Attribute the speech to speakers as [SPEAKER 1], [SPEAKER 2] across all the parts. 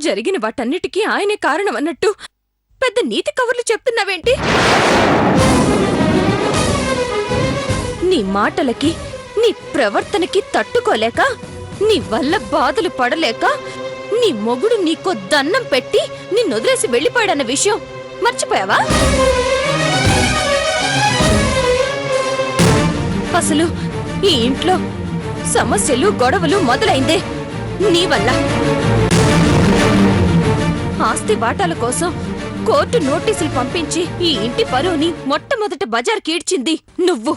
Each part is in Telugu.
[SPEAKER 1] జరిగిన వాటన్నిటికీ ఆయనే కారణం అన్నట్టు పెద్ద నీతి కవర్లు చెప్తున్నావేంటి? నీ మాటలకి నీ ప్రవర్తనకి తట్టుకోలేక, నీ వల్ల బాధలు పడలేక నీ మొగుడు నీకో దన్నం పెట్టి నిన్నొదిలేసి వెళ్ళిపోయాడన్న విషయం మర్చిపోయావా? అసలు ఈ ఇంట్లో సమస్యలు గొడవలు మొదలైందే నీ వల్ల. ఆస్తి వాటాల కోసం కోర్టు నోటీసులు పంపించి ఈ ఇంటి పరువుని మొట్టమొదట బజార్ కీడ్చింది నువ్వు.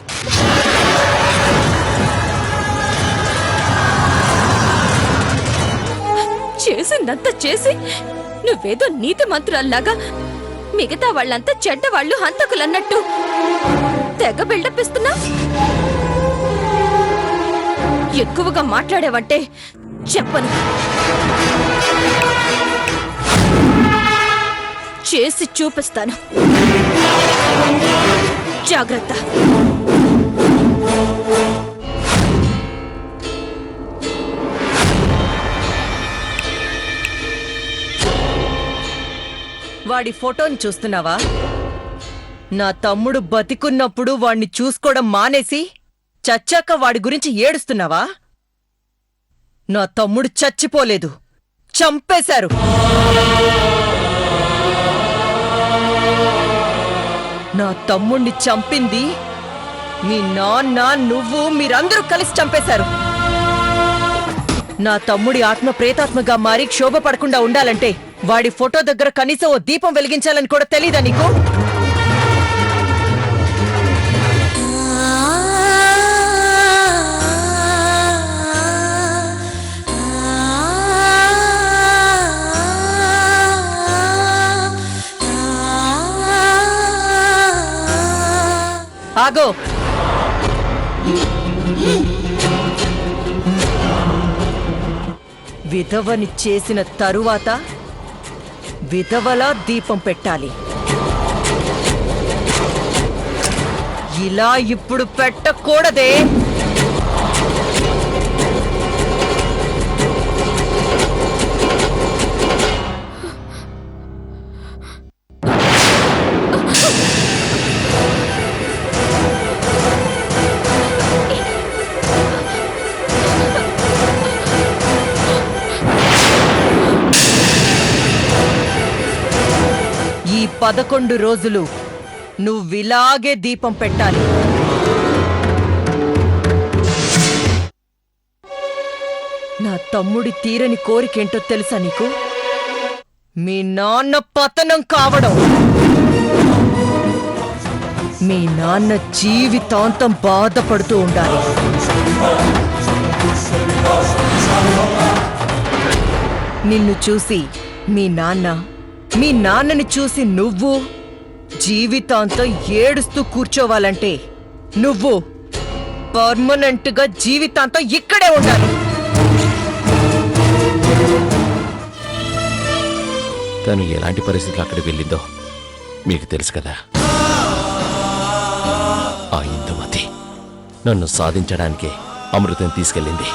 [SPEAKER 1] చేసిందంతా చేసి నువ్వేదో నీతి మంత్రాల్లాగా మిగతా వాళ్ళంతా చెడ్డవాళ్లు, హంతకులన్నట్టు తెగ బిల్డపిస్తున్నా. ఎక్కువగా మాట్లాడేవంటే చెప్పను, చేసి చూపిస్తాను. జాగ్రత్త.
[SPEAKER 2] వాడి ఫోటోని చూస్తున్నావా? నా తమ్ముడు బతికున్నప్పుడు వాణ్ణి చూసుకోవడం మానేసి చచ్చాక వాడి గురించి ఏడుస్తున్నావా? నా తమ్ముడు చచ్చిపోలేదు, చంపేశారు. నా తమ్ముణ్ణి చంపింది మీ నాన్న, నువ్వు, మీరందరూ కలిసి చంపేశారు. నా తమ్ముడి ఆత్మ ప్రేతాత్మగా మారి క్షోభ పడకుండా ఉండాలంటే వాడి ఫోటో దగ్గర కనీసం ఓ దీపం వెలిగించాలని కూడా తెలీదా నీకు? ఆగో, విధవని చేసిన తరువాత విధవలా దీపం పెట్టాలి. ఇలా ఇప్పుడు పెట్టకూడదే. ఈ 11 రోజులు నువ్విలాగే దీపం పెట్టాలి. నా తమ్ముడి తీరని కోరికేంటో తెలుసా నీకు? మీ నాన్న పతనం కావడం. మీ నాన్న జీవితాంతం బాధపడుతూ ఉండాలి. నిన్ను చూసి మీ నాన్నని చూసి నువ్వు జీవితాంతం ఏడుస్తూ కూర్చోవాలంటే నువ్వు పర్మనెంట్ గా జీవితాంతం ఇక్కడే ఉండాలి.
[SPEAKER 3] తను ఎలాంటి పరిస్థితులు అక్కడికి వెళ్ళిందో మీకు తెలుసు కదా. ఆ ఇందుమతి నన్ను సాధించడానికే అమృతం తీసుకెళ్ళింది.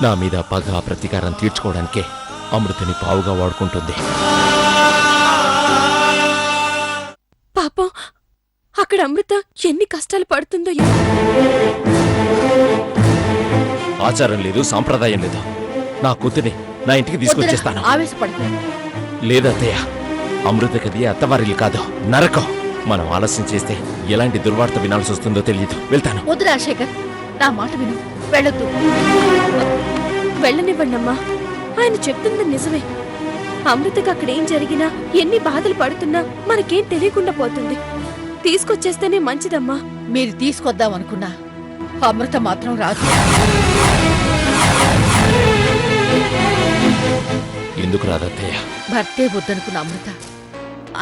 [SPEAKER 3] నా మీద పగ ప్రతీకారం తీర్చుకోవడానికే అమృతని పావుగా వాడుకుంటుంది.
[SPEAKER 1] పాపం, అక్కడ అమృత ఎన్ని కష్టాలు పడుతుందో.
[SPEAKER 3] ఆచారం లేదు, సాంప్రదాయం లేదు. నా కూతుర్ని నా ఇంటికి తీసుకొచ్చేస్తాను. లేదత్తయ్య, అమృత గది అత్తవారిల్లు కాదు, నరకం. మనం ఆలస్యం చేస్తే ఎలాంటి దుర్వార్త వినాల్సి వస్తుందో తెలియదు. వెళ్తాను.
[SPEAKER 4] వద్దు రాజశేఖర్, నా మాట విను, వెళ్ళొద్దు.
[SPEAKER 1] వెళ్ళనివ్వండమ్మా, ఆయన చెప్తుంది నిజమే. అమృతకు అక్కడేం జరిగినా, ఎన్ని బాధలు పడుతున్నా మనకేం తెలియకుండా పోతుంది. తీసుకొచ్చేస్తేనే మంచిదమ్మా.
[SPEAKER 4] మీరు తీసుకొద్దామనుకున్నా అమృత మాత్రం రాదు.
[SPEAKER 3] ఎందుకు రాదత్తయ్య?
[SPEAKER 4] భర్తే వద్దనుకున్న అమృత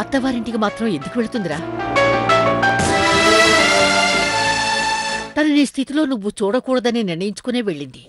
[SPEAKER 4] అత్తవారింటికి మాత్రం ఎందుకు వెళుతుందిరా? తను నీ స్థితిలో నువ్వు చూడకూడదని నిర్ణయించుకునే వెళ్ళింది.